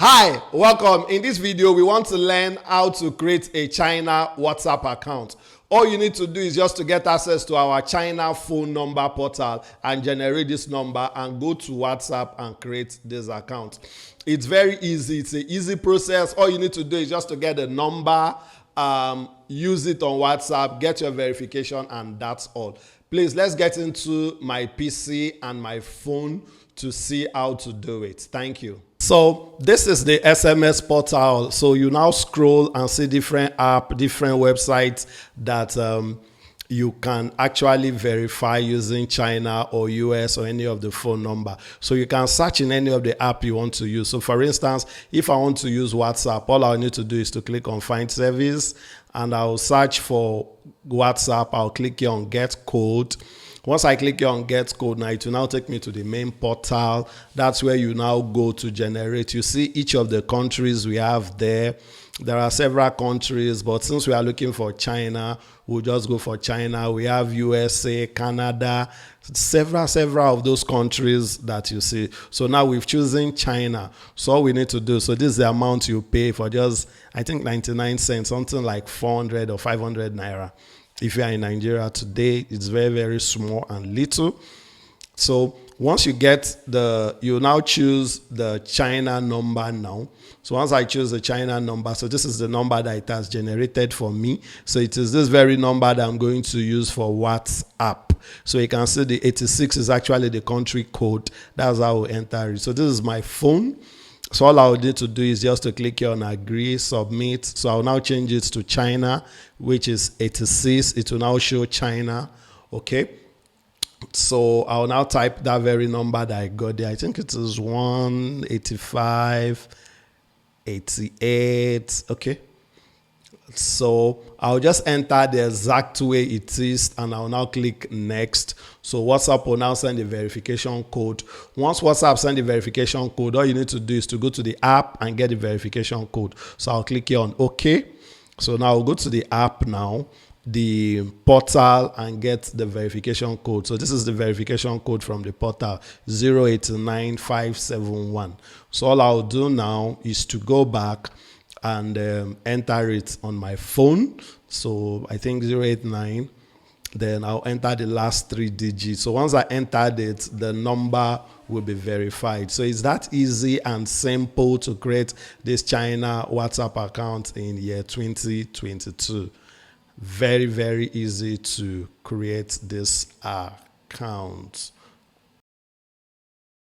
Hi, welcome. In this video, we want to learn how to create a China WhatsApp account. All you need to do is just to get access to our China phone number portal and generate this number and go to WhatsApp and create this account. It's very easy. It's an easy process. All you need to do is just to get the number, use it on WhatsApp, get your verification, and that's all. Please, let's get into my PC and my phone to see how to do it. Thank you. So this is the SMS portal. So you now scroll and see different apps, different websites that you can actually verify using China or US or any of the phone number. So you can search in any of the app you want to use. So for instance, if I want to use WhatsApp, all I need to do is to click on Find Service and I'll search for WhatsApp. I'll click here on Get Code. Once I click here on Get Code, now it will now take me to the main portal. That's where you now go to generate. You see each of the countries we have there. There are several countries, but since we are looking for China, we'll just go for China. We have USA, Canada, several of those countries that you see. So now we've chosen China. So all we need to do, so this is the amount you pay for just, I think 99 cents, something like 400 or 500 naira. If you are in Nigeria today, it's very, very small and little. So once you get you now choose the China number now. So once I choose the China number, so this is the number that it has generated for me. So it is this very number that I'm going to use for WhatsApp. So you can see the 86 is actually the country code. That's how we enter it. So this is my phone. So all I would need to do is just to click here on agree, submit. So I'll now change it to China, which is 86. It will now show China. Okay. So I'll now type that very number that I got there. I think it is 185.88. Okay. So I'll just enter the exact way it is and I'll now click next. So WhatsApp will now send the verification code. Once WhatsApp sends the verification code, all you need to do is to go to the app and get the verification code. So I'll click here on OK. So now I'll go to the app now, the portal, and get the verification code. So this is the verification code from the portal, 089571. So all I'll do now is to go back and enter it on my phone. So I think 089. Then I'll enter the last 3 digits. So once I entered it, the number will be verified. So it's that easy and simple to create this China WhatsApp account in year 2022. Very, very easy to create this account.